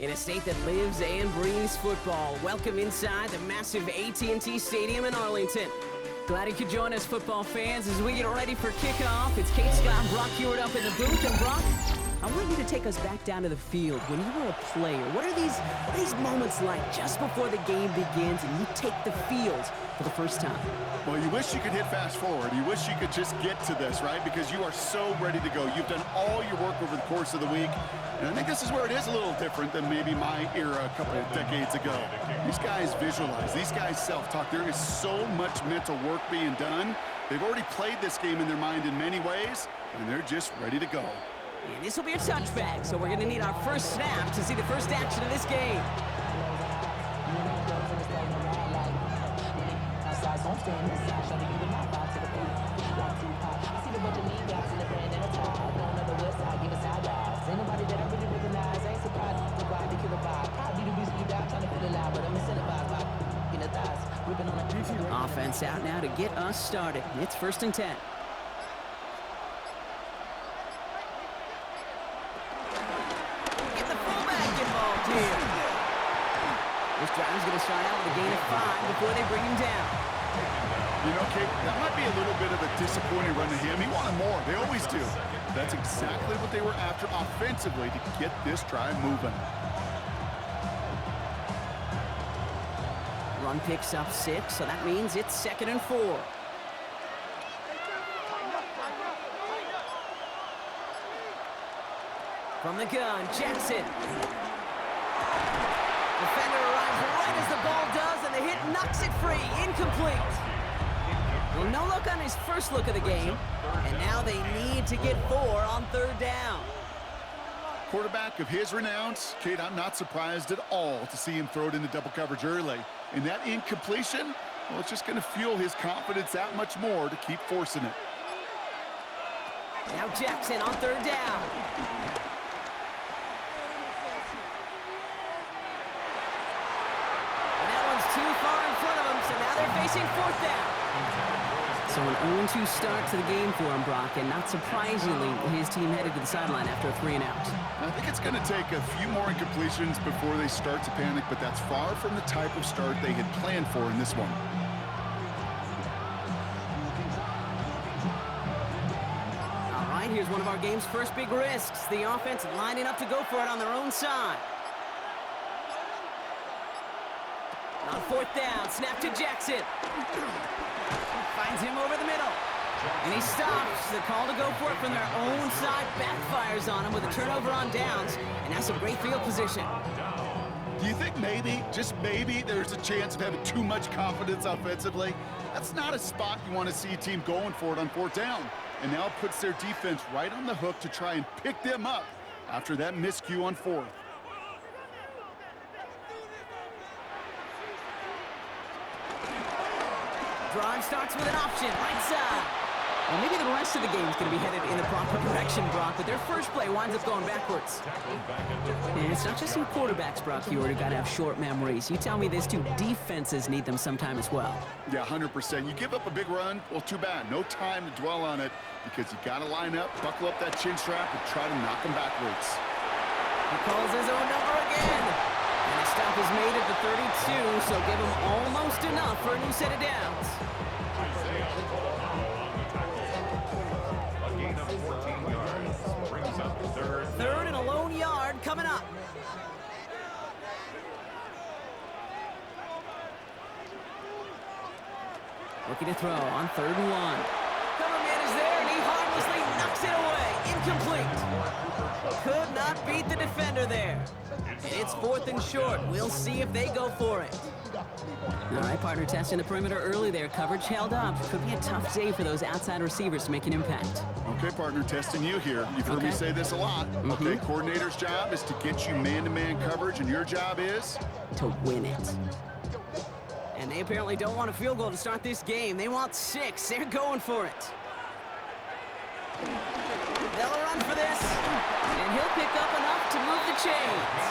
In a state that lives and breathes football, welcome inside the massive AT&T Stadium in Arlington. Glad you could join us, football fans, as we get ready for kickoff. It's Kate Scott, Brock Huard up in the booth. And Brock, I want you to take us back down to the field. When you were a player, what are these moments like just before the game begins and you take the field for the first time? Well, you wish you could hit fast forward. You wish you could just get to this, right? Because you are so ready to go. You've done all your work over the course of the week. And I think this is where it is a little different than maybe my era a couple of decades ago. These guys visualize. These guys self-talk. There is so much mental work being done. They've already played this game in their mind in many ways, and they're just ready to go. And this will be a touchback, so we're going to need our first snap to see the first action of this game. Offense out now to get us started. It's 1st and 10. Get the fullback involved here. This drive is going to start out with a gain of 5 before they bring him down. You know, Kate, that might be a little bit of a disappointing run to him. He wanted more. They always do. That's exactly what they were after offensively to get this drive moving. Run picks up 6, so that means it's 2nd and 4. From the gun, Jackson. Defender arrives right as the ball does, and the hit knocks it free. Incomplete. Well, no look on his first look of the game, and now they need to get 4 on 3rd down. Quarterback of his renowns, Kate, I'm not surprised at all to see him throw it into double coverage early. And that incompletion, well, it's just going to fuel his confidence that much more to keep forcing it. Now Jackson on 3rd down. And that one's too far in front of him, so now they're facing 4th down. So an 0-2 start to the game for him, Brock, and not surprisingly, his team headed to the sideline after a 3 and out. I think it's going to take a few more incompletions before they start to panic, but that's far from the type of start they had planned for in this one. All right, here's one of our game's first big risks. The offense lining up to go for it on their own side. On 4th down, snap to Jackson. Finds him over the middle. And he stops. The call to go for it from their own side backfires on him with a turnover on downs. And that's a great field position. Do you think maybe, just maybe, there's a chance of having too much confidence offensively? That's not a spot you want to see a team going for it on 4th down. And now it puts their defense right on the hook to try and pick them up after that miscue on 4th. Drive starts with an option, right side. Well, maybe the rest of the game is going to be headed in the proper direction, Brock, but their first play winds up going backwards. And it's not just some quarterbacks, Brock Huard, who got to have short memories. You tell me these two defenses need them sometime as well. Yeah, 100%. You give up a big run, well, too bad. No time to dwell on it because you got to line up, buckle up that chin strap, and try to knock them backwards. He calls his own number again. And the stop is made at the 32, so give him almost enough for a new set of downs. A gain of 14 yards brings up 3rd. 3rd and a lone yard coming up. Looking to throw on 3rd and 1. Cover man is there, and he harmlessly knocks it away. Incomplete. Could not beat the defender there. And it's 4th and short. We'll see if they go for it. All right, partner, testing the perimeter early there. Coverage held up. Could be a tough day for those outside receivers to make an impact. Okay, partner, testing you here. You've heard me say this a lot. Okay, coordinator's job is to get you man-to-man coverage, and your job is? To win it. And they apparently don't want a field goal to start this game. They want 6. They're going for it. They'll run for this, and he'll pick up enough to move the chains.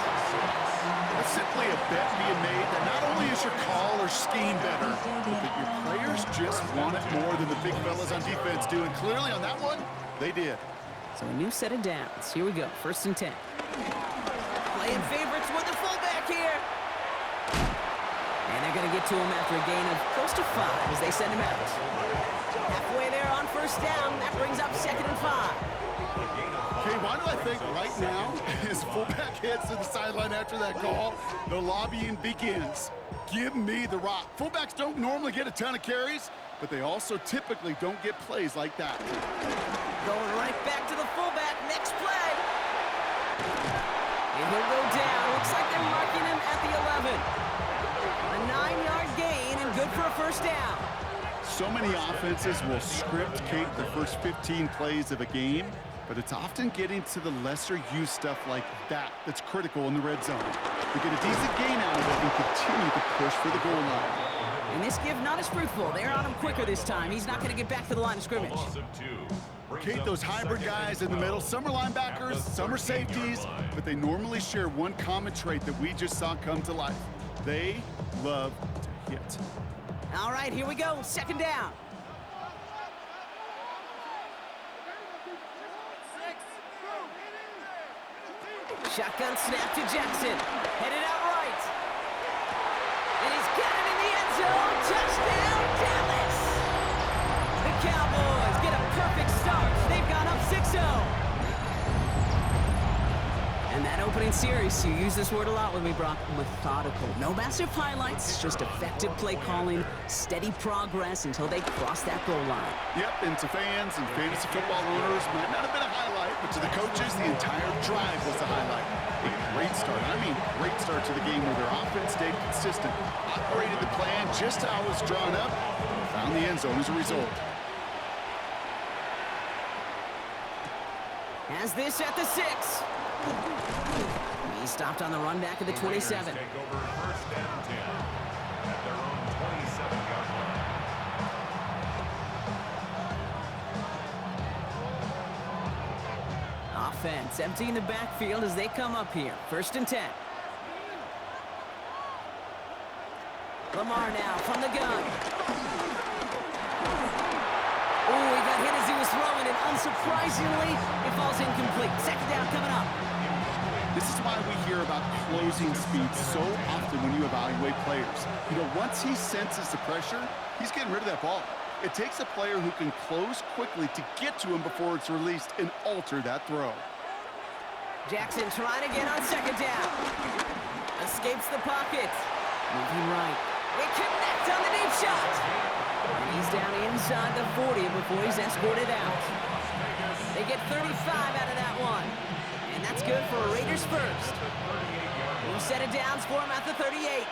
That's simply a bet being made that not only is your call or scheme better, but that your players just want it more than the big fellas on defense do. And clearly on that one, they did. So a new set of downs. Here we go, 1st and 10. Play playing favorites with the fullback here. And they're going to get to him after a gain of close to 5 as they send him out. Halfway there on first down. That brings up 2nd and 5. Okay, why do I think right now, as fullback heads to the sideline after that call, the lobbying begins. Give me the rock. Fullbacks don't normally get a ton of carries, but they also typically don't get plays like that. Going right back to the fullback. Next play. And he'll go down. Looks like they're marking him at the 11. A 9-yard gain and good for a first down. So many offenses will script Kate the first 15 plays of a game, but it's often getting to the lesser-used stuff like that that's critical in the red zone. To get a decent gain out of it and continue to push for the goal line. And this give not as fruitful. They're on him quicker this time. He's not going to get back to the line of scrimmage. Kate, those hybrid guys in the middle, some are linebackers, some are safeties, but they normally share one common trait that we just saw come to life. They love to hit. All right, here we go. 2nd down. Shotgun snap to Jackson. Headed out right. And he's got it in the end zone. Touchdown, Dallas! The Cowboys get a perfect start. They've gone up 6-0. And that opening series, you use this word a lot with me, Brock, methodical. No massive highlights, just effective play calling, steady progress until they cross that goal line. Yep, and to fans and fantasy football owners, might not have been a highlight, but to the coaches, the entire drive was a highlight. A great start, great start to the game where their offense stayed consistent, operated the plan just how it was drawn up, and found the end zone as a result. Has this at the 6. He stopped on the run back at the 27. Take over first down 10 at their own 27-yard line. Offense emptying the backfield as they come up here. 1st and 10. Lamar now from the gun. Oh, he got hit as he was throwing, and unsurprisingly, it falls incomplete. 2nd down coming up. This is why we hear about closing speed so often when you evaluate players. You know, once he senses the pressure, he's getting rid of that ball. It takes a player who can close quickly to get to him before it's released and alter that throw. Jackson trying to get on 2nd down. Escapes the pocket. Moving right. They connect on the deep shot. And he's down inside the 40 before he's escorted out. They get 35 out of that one. And that's good for a Raiders first. New set of downs for him at the 38.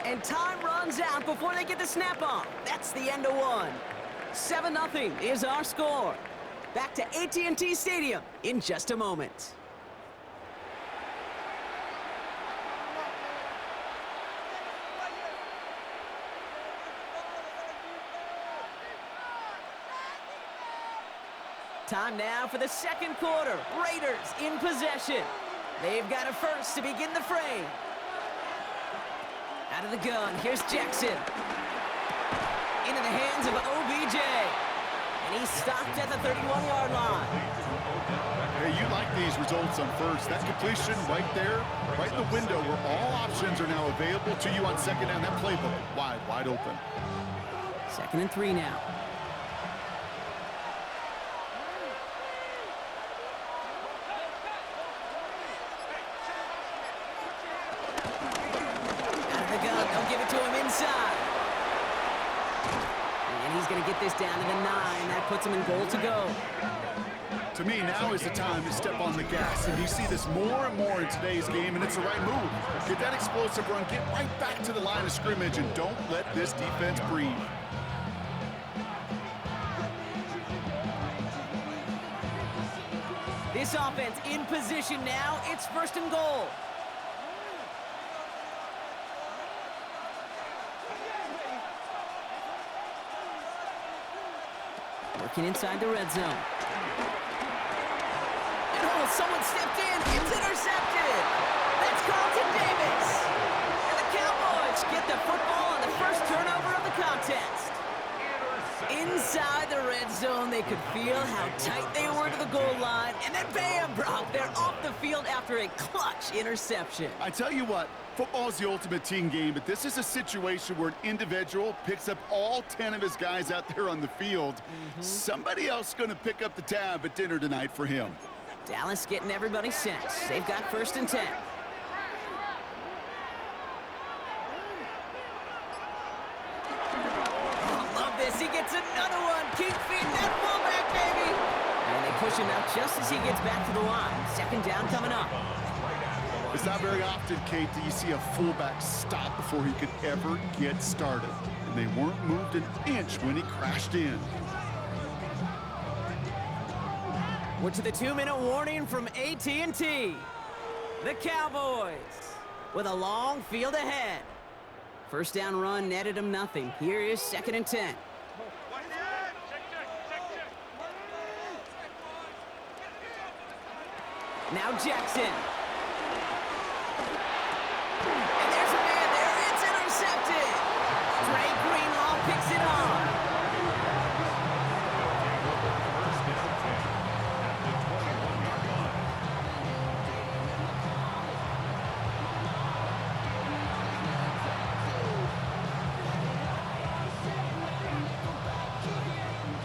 And time runs out before they get the snap on. That's the end of one. 7-0 is our score. Back to AT&T Stadium in just a moment. Time now for the 2nd quarter. Raiders in possession. They've got a first to begin the frame. Out of the gun, here's Jackson. Into the hands of OBJ. And he's stopped at the 31-yard line. Hey, you like these results on first. That completion right there, right in the window where all options are now available to you on 2nd down. That playbook wide open. 2nd and 3 now. This down to the 9. That puts him in goal to go. To me, now is the time to step on the gas. And you see this more and more in today's game, and it's the right move. Get that explosive run, get right back to the line of scrimmage, and don't let this defense breathe. This offense in position now. It's 1st and goal. Working inside the red zone. And someone stepped in. It's intercepted. That's Carlton Davis. And the Cowboys get the football on the first turnover of the contest. Inside the red zone, they could feel how tight they were to the goal line, and then bam, Brock, they're off the field after a clutch interception. I tell you what, football is the ultimate team game, but this is a situation where an individual picks up all 10 of his guys out there on the field. Somebody else going to pick up the tab at dinner tonight for him. Dallas getting everybody set. They've got 1st and 10. He gets another one. Keep feeding that fullback, baby. And they push him out just as he gets back to the line. 2nd down coming up. It's not very often, Kate, that you see a fullback stop before he could ever get started. And they weren't moved an inch when he crashed in. We're to the 2-minute warning from AT&T. The Cowboys with a long field ahead. 1st down run netted him nothing. Here is 2nd and 10. Now Jackson. And there's a man there. It's intercepted. Dre Greenlaw picks it on.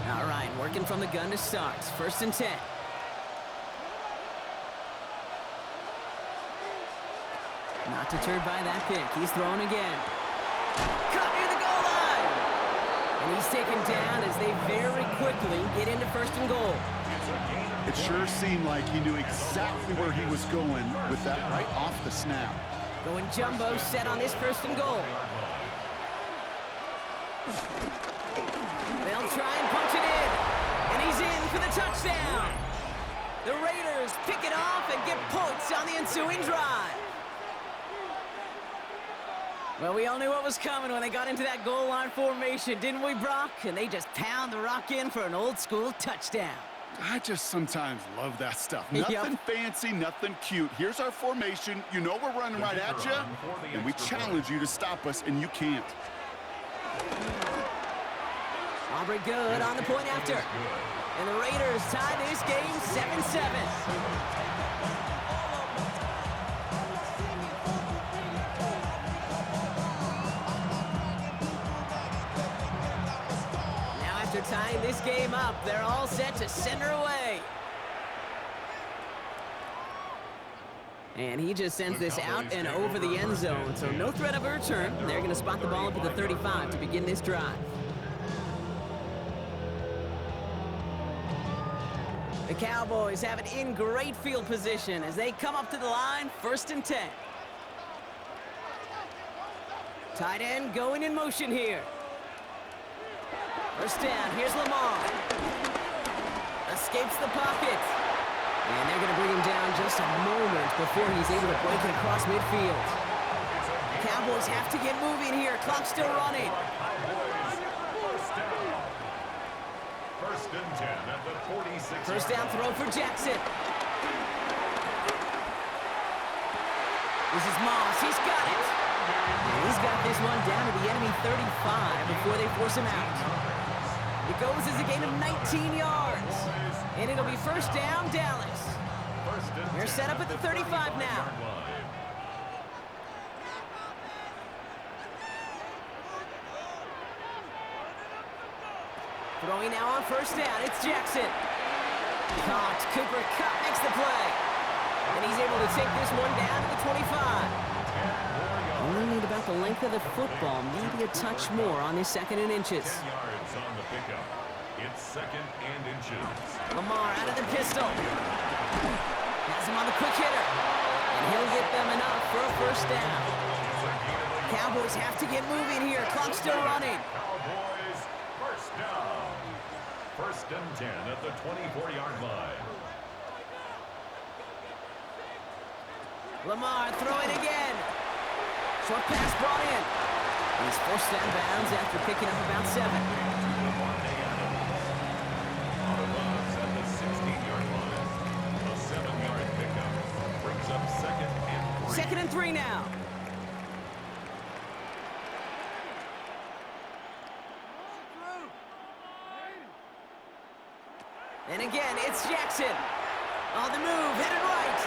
All right, working from the gun to start. 1st and 10. Not deterred by that pick. He's throwing again. Cut near the goal line. And he's taken down as they very quickly get into 1st and goal. It sure seemed like he knew exactly where he was going with that right off the snap. Going jumbo set on this 1st and goal. They'll try and punch it in. And he's in for the touchdown. The Raiders pick it off and get points on the ensuing drive. Well, we all knew what was coming when they got into that goal line formation, didn't we, Brock? And they just pound the rock in for an old-school touchdown. I just sometimes love that stuff. Nothing fancy, nothing cute. Here's our formation. You know we're running right at you, and we challenge you to stop us, and you can't. Aubrey good on the point after. And the Raiders tie this game 7-7. After tying this game up, they're all set to send her away. And he just sends this out and over the end zone, so no threat of a return. They're going to spot the ball up at the 35 to begin this drive. The Cowboys have it in great field position as they come up to the line, 1st and 10. Tight end going in motion here. 1st down, here's Lamar. Escapes the pocket. And they're going to bring him down just a moment before he's able to break it across midfield. Cowboys have to get moving here. Clock's still running. 1st and 10 at the 46. 1st down throw for Jackson. This is Moss. He's got it. And he's got this one down to the enemy 35 before they force him out. It goes as a gain of 19 yards. And it'll be 1st down, Dallas. They're set up at the 35 now. Throwing now on 1st down, it's Jackson. Caught. Cooper Kupp makes the play. And he's able to take this one down to the 25. Only need about the length of the football, maybe a touch more on this 2nd and inches. 10 yards on the pickup. It's 2nd and inches. Lamar out of the pistol. Has him on the quick hitter. And he'll get them enough for a 1st down. Cowboys have to get moving here. Clock's still running. Cowboys 1st down. 1st and 10 at the 24-yard line. Lamar throwing again. Short pass brought in. And he's forced out of bounds after picking up about 7. Out of bounds at the 16-yard line. A 7-yard pickup brings up 2nd and 3. 2nd and 3 now. again, it's Jackson. On the move, headed right.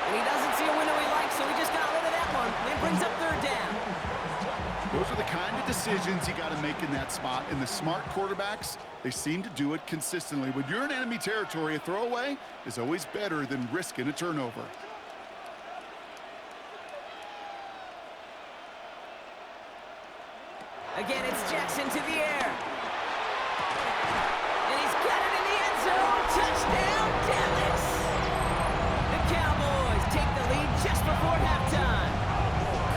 And he doesn't see a window he likes, so he just got rid of that one. It brings up third down. Those are the kind of decisions you got to make in that spot. And the smart quarterbacks, they seem to do it consistently. When you're in enemy territory, a throwaway is always better than risking a turnover. Again, it's Jackson to the air. And he's got it in the end zone. Touchdown, Dallas! The Cowboys take the lead just before halftime.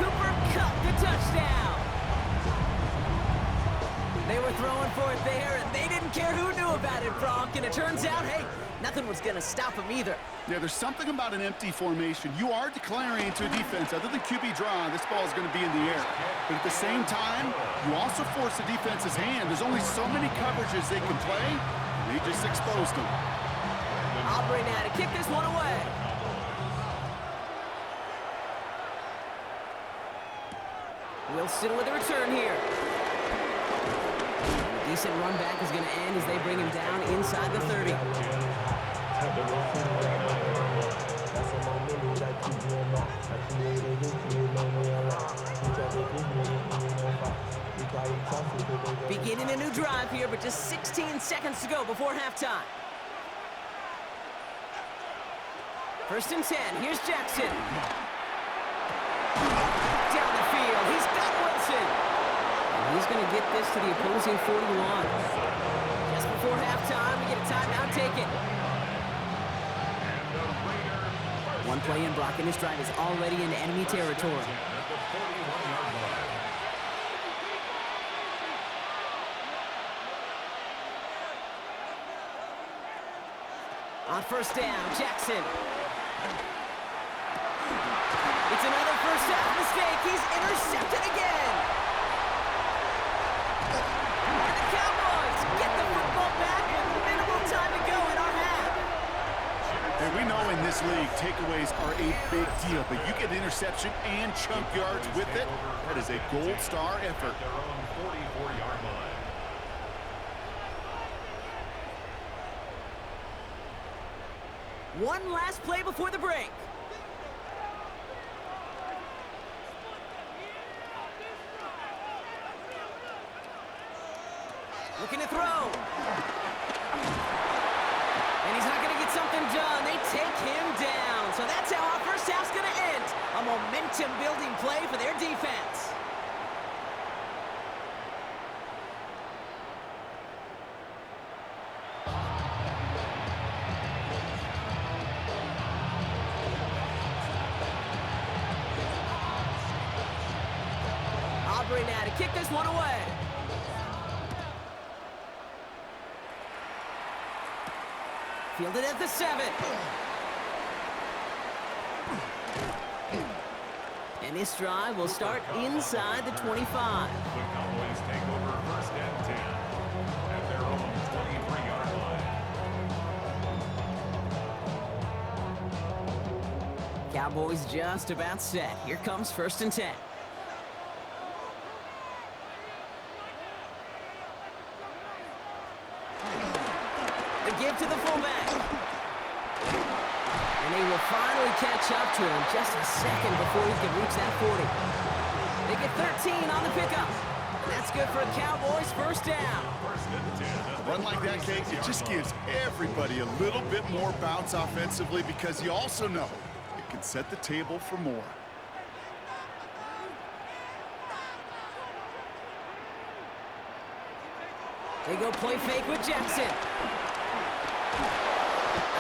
Cooper Kupp, the touchdown. They were throwing for it there, and they didn't care who knew about it, Bronk. And it turns out, hey, nothing was going to stop them either. Yeah, there's something about an empty formation. You are declaring to a defense, other than QB draw, this ball is going to be in the air. But at the same time, you also force the defense's hand. There's only so many coverages they can play, and they just exposed them. Aubrey now to kick this one away. Wilson with a return here. A decent run back is going to end as they bring him down inside the 30. Beginning a new drive here, but just 16 seconds to go before halftime. First and 10, here's Jackson. Down the field, he's got Wilson. And he's going to get this to the opposing 41. Just before halftime, we get a timeout taken. One play in, Brock, and this drive is already in enemy territory. On first down, Jackson. It's another first half mistake. He's intercepted again. And the Cowboys get the football back with minimal time to go in our half. And we know in this league, takeaways are a big deal, but you get interception and chunk yards with it. That is a gold star effort. Their own 44-yard line. One last play before the break. Looking to throw. And he's not going to get something done. They take him down. So that's how our first half's going to end. A momentum-building play for their defense. Aubrey now to kick this one away. Fielded at the 7. And this drive will start inside the 25. The Cowboys take over first and 10 at their own 23-yard line. Cowboys just about set. Here comes first and 10. The give to the fullback. And they will finally catch up to him just a second before he can reach that 40. They get 13 on the pickup. And that's good for a Cowboys first down. First and 10 at A the run like that, Kate, it just gives everybody a little bit more bounce offensively because you also know it can set the table for more. They go play fake with Jackson.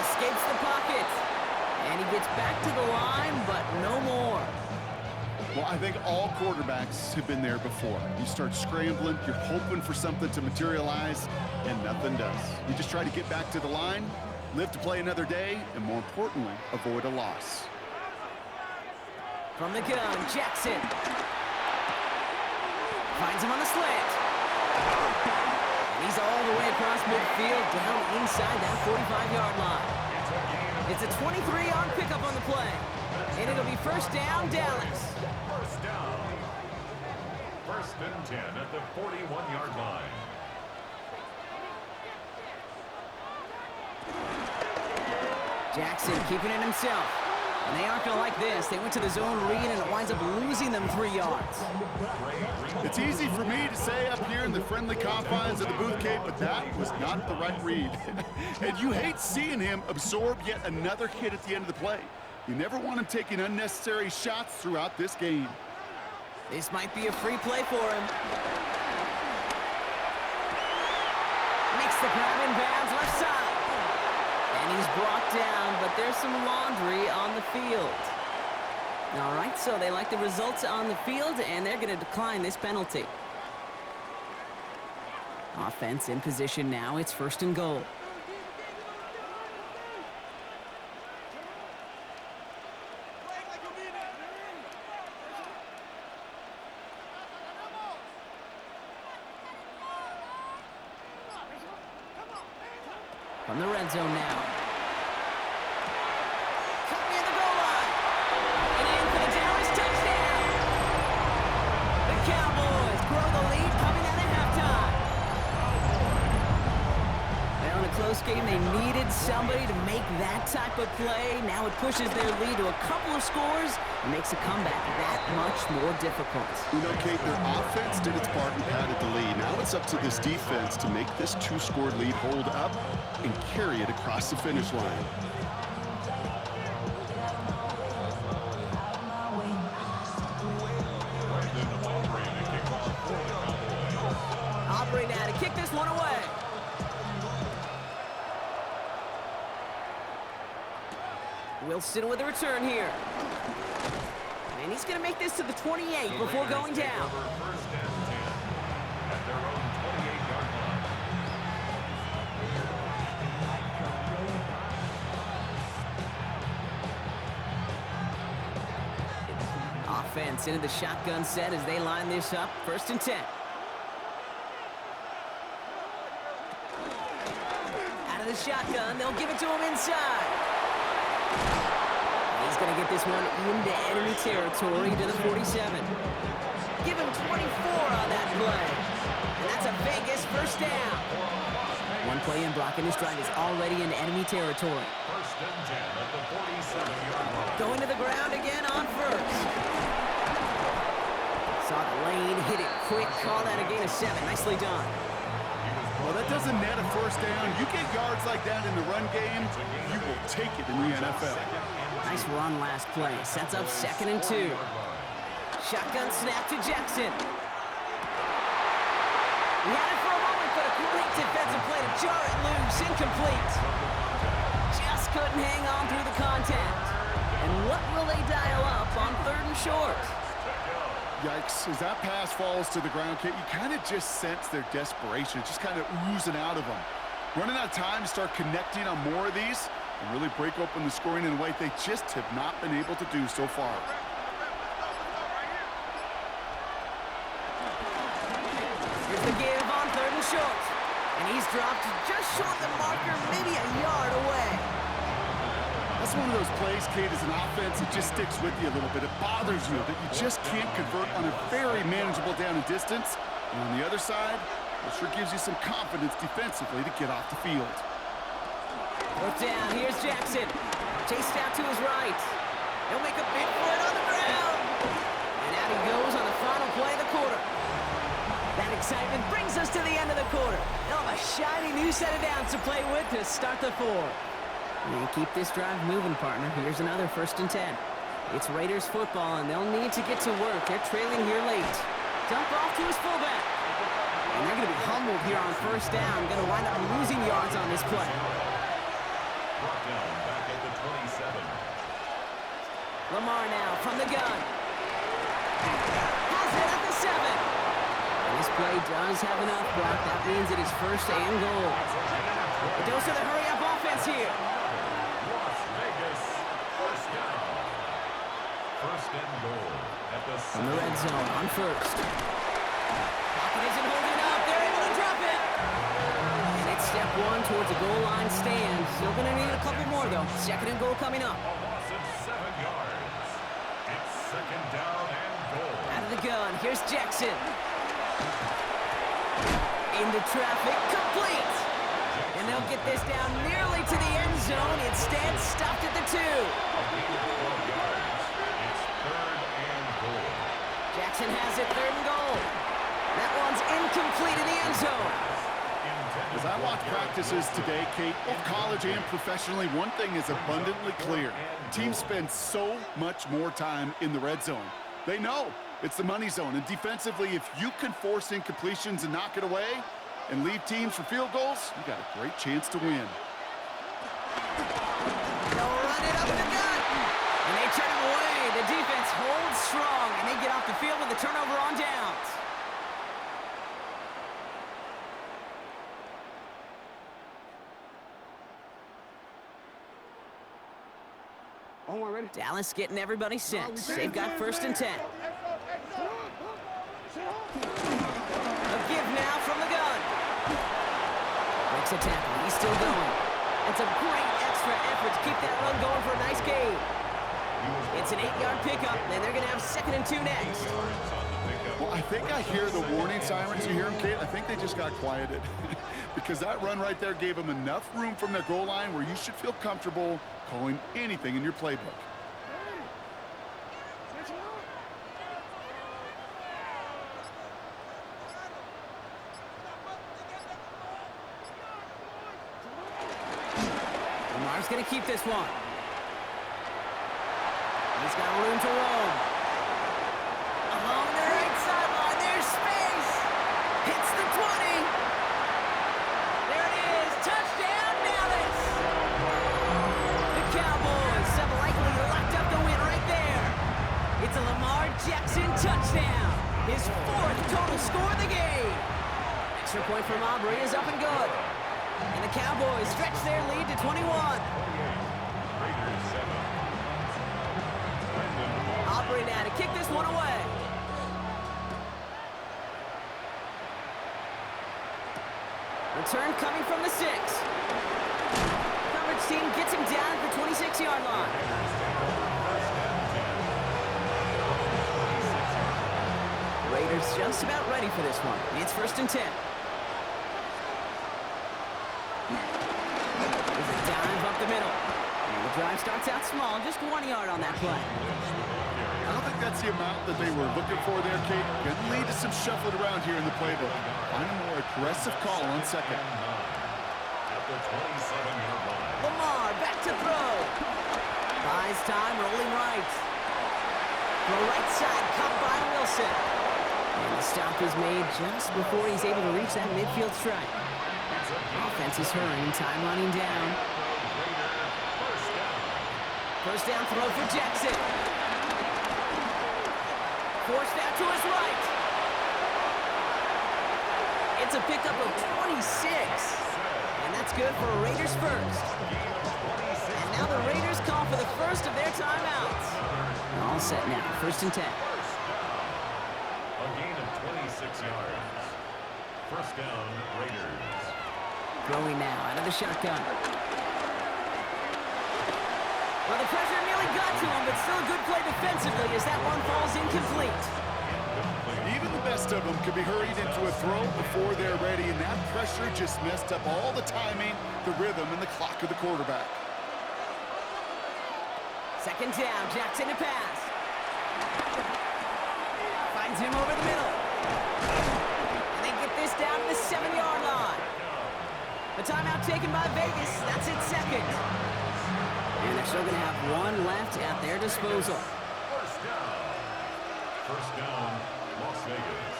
Escapes the pocket. And he gets back to the line, but no more. Well, I think all quarterbacks have been there before. You start scrambling, you're hoping for something to materialize, and nothing does. You just try to get back to the line, live to play another day, and more importantly, avoid a loss. From the gun, Jackson. Finds him on the slant. And he's all the way across midfield, down inside that 45-yard line. It's a 23-yard pickup on the play. And it'll be first down, Dallas. First down. First and 10 at the 41-yard line. Jackson keeping it himself. And they aren't going to like this. They went to the zone read, and it winds up losing them 3 yards. It's easy for me to say up here in the friendly confines of the booth, Kate, but that was not the right read. And you hate seeing him absorb yet another hit at the end of the play. You never want him taking unnecessary shots throughout this game. This might be a free play for him. Makes the grab in bounds left side. And he's brought down, but there's some laundry on the field. All right, so they like the results on the field, and they're going to decline this penalty. Offense in position now. It's 1st and goal. From the red zone now. Cut near the goal line. And in for the Dallas touchdown. The Cowboys grow the lead coming out of halftime. Well, in a close game, they needed somebody to make that type of play. Now it pushes their lead to a couple of scores and makes a comeback that much more difficult. You know, Kate, their offense did its part and padded the lead. Now it's up to this defense to make this 2-score lead hold up and carry it across the finish line. Aubrey now to kick this one away. Wilson with a return here. And he's going to make this to the 28 before going down. First and 10 at their own 28-yard line. Offense into the shotgun set as they line this up. 1st and 10. Out of the shotgun, they'll give it to him inside. He's going to get this one into enemy territory to the 47. Give him 24 on that play. And that's a Vegas 1st down. One play in blocking his drive is already in enemy territory. 1st and 10 at the 47-yard line. Going to the ground again on 1st. Saw the lane, hit it quick, call that a gain of 7. Nicely done. Well, that doesn't net a 1st down. You get yards like that in the run game, you will take it in the NFL. Nice run last play. Sets up 2nd and 2. Shotgun snap to Jackson. He had it for a moment, but a great defensive play to jar it loose. Incomplete. Just couldn't hang on through the contact. And what will they dial up on 3rd and short? Yikes, as that pass falls to the ground, Kate, you kind of just sense their desperation. It's just kind of oozing out of them. Running out of time to start connecting on more of these and really break open the scoring in a way they just have not been able to do so far. Here's the give on 3rd and short. And he's dropped just short of the marker, maybe a yard away. That's one of those plays, Kate, as an offense, it just sticks with you a little bit. It bothers you that you just can't convert on a very manageable down and distance. And on the other side, it sure gives you some confidence defensively to get off the field. 4th down, here's Jackson. Chased out to his right. He'll make a big for it on the ground. And out he goes on the final play of the quarter. That excitement brings us to the end of the quarter. They'll have a shiny new set of downs to play with to start the 4. And keep this drive moving, partner. Here's another 1st and 10. It's Raiders football, and they'll need to get to work. They're trailing here late. Dump off to his fullback. And they're going to be humbled here on 1st down. Going to wind up losing yards on this play. Brought down back at the 27. Lamar now from the gun. Has it at the 7. And this play does have enough, Brock. That means it is 1st and goal. A dose of the hurry-up offense here. Las Vegas, 1st down. 1st and goal at the From the red zone on 1st. Pocket isn't holding up. They're able to drop it. And it's step 1 towards a goal line stand. Still going to need a couple more, though. 2nd and goal coming up. A loss of 7 yards. It's 2nd down and goal. Out of the gun. Here's Jackson. Into traffic. Complete. And they'll get this down nearly to the end zone. Instead, stopped at the 2. A gain of 12 yards. It's 3rd and goal. Jackson has it 3rd and goal. That one's incomplete in the end zone. As I watch practices today, Kate, both college and professionally, one thing is abundantly clear. Teams spend so much more time in the red zone. They know it's the money zone, and defensively, if you can force incompletions and knock it away and leave teams for field goals, you got a great chance to win. They'll run it up the gut, and they turn it away. The defense holds strong, and they get off the field with a turnover on downs. Dallas getting everybody set. They've got 1st and 10. A give now from the gun. Breaks a tackle. He's still going. It's a great extra effort to keep that run going for a nice gain. It's an 8-yard pickup, and they're going to have 2nd and 2 next. Well, I think I hear the warning sirens. You hear them, Kate? I think they just got quieted. Because that run right there gave them enough room from their goal line where you should feel comfortable calling anything in your playbook. Lamar's going to keep this one. He's got room to roam. Along the right sideline, there's space. Hits the 20. There it is. Touchdown, Dallas. The Cowboys have likely locked up the win right there. It's a Lamar Jackson touchdown. His 4th total score of the game. Extra point from Aubrey is up and good. And the Cowboys stretch their lead to 21. Raiders 7. Aubrey now to kick this one away. Return coming from the 6. Coverage team gets him down at the 26-yard line. Raiders just about ready for this one. It's 1st and 10. There's a dive up the middle. And the drive starts out small, just 1 yard on that play. I don't think that's the amount that they were looking for there, Kate. Could lead to some shuffling around here in the playbook. Find a more aggressive call on 2nd. At the 27-yard line. Lamar back to throw. Buys time, rolling right. Throw right side, caught by Wilson. And the stop is made just before he's able to reach that midfield strike. Offense is hurrying, time running down. First down throw for Jackson. Forced out to his right. It's a pickup of 26. And that's good for a Raiders first. And now the Raiders call for the first of their timeouts. All set now, 1st and 10. A gain of 26 yards. First down, Raiders. Throwing now out of the shotgun. Well, the pressure nearly got to him, but still a good play defensively as that one falls incomplete. Even the best of them could be hurried into a throw before they're ready, and that pressure just messed up all the timing, the rhythm, and the clock of the quarterback. 2nd down, Jackson to pass. Finds him over the middle. And they get this down to the 7-yard line. The timeout taken by Vegas. That's its 2nd. And they're still going to have 1 left at their disposal. First down. First down, Las Vegas.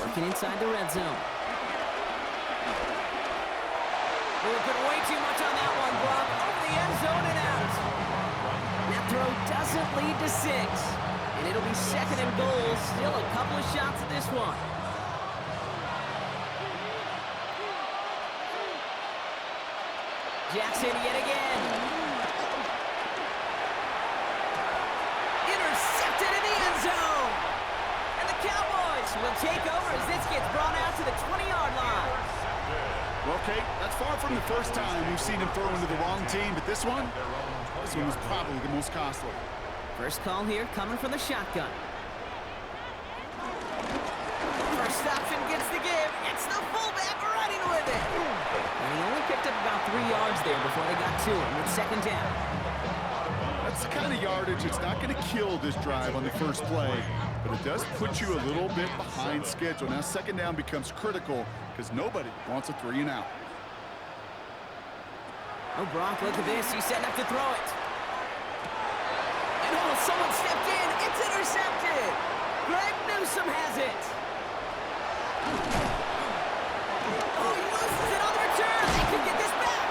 Working inside the red zone. Oh, put way too much on that one, Brock. Over the end zone and out. That throw doesn't lead to 6. And it'll be 2nd and goal. Still a couple of shots at this one. Jackson yet again. Intercepted in the end zone. And the Cowboys will take over as this gets brought out to the 20-yard line. Well, Kate, that's far from the first time we've seen him throw into the wrong team, but this one was probably the most costly. First call here coming from the shotgun. there before they got to him with second down. That's the kind of yardage it's not going to kill this drive on the first play, but it does put you a little bit behind schedule. Now second down becomes critical because nobody wants a 3 and out. Oh, Brock, look at this. He's setting up to throw it. And oh, someone stepped in. It's intercepted. Greg Newsome has it. Oh, he loses it on the return. They could get this back.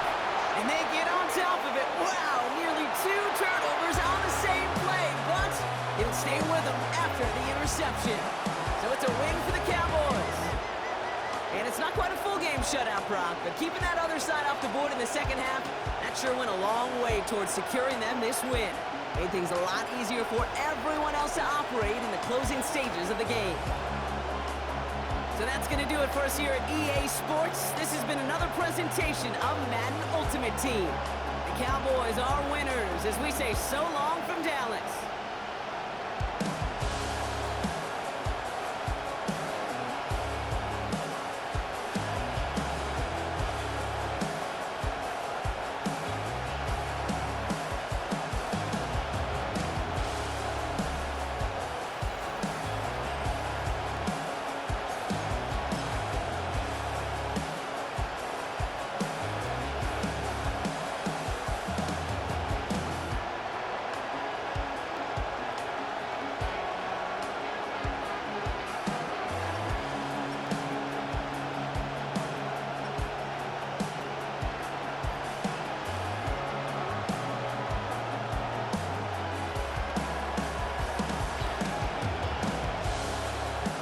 And they get on top of it. Wow, nearly 2 turnovers on the same play. But it'll stay with them after the interception. So it's a win for the Cowboys. And it's not quite a full game shutout, Brock, but keeping that other side off the board in the second half, that sure went a long way towards securing them this win. Made things a lot easier for everyone else to operate in the closing stages of the game. So that's going to do it for us here at EA Sports. This has been another presentation of Madden Ultimate Team. The Cowboys are winners as we say so long from Dallas.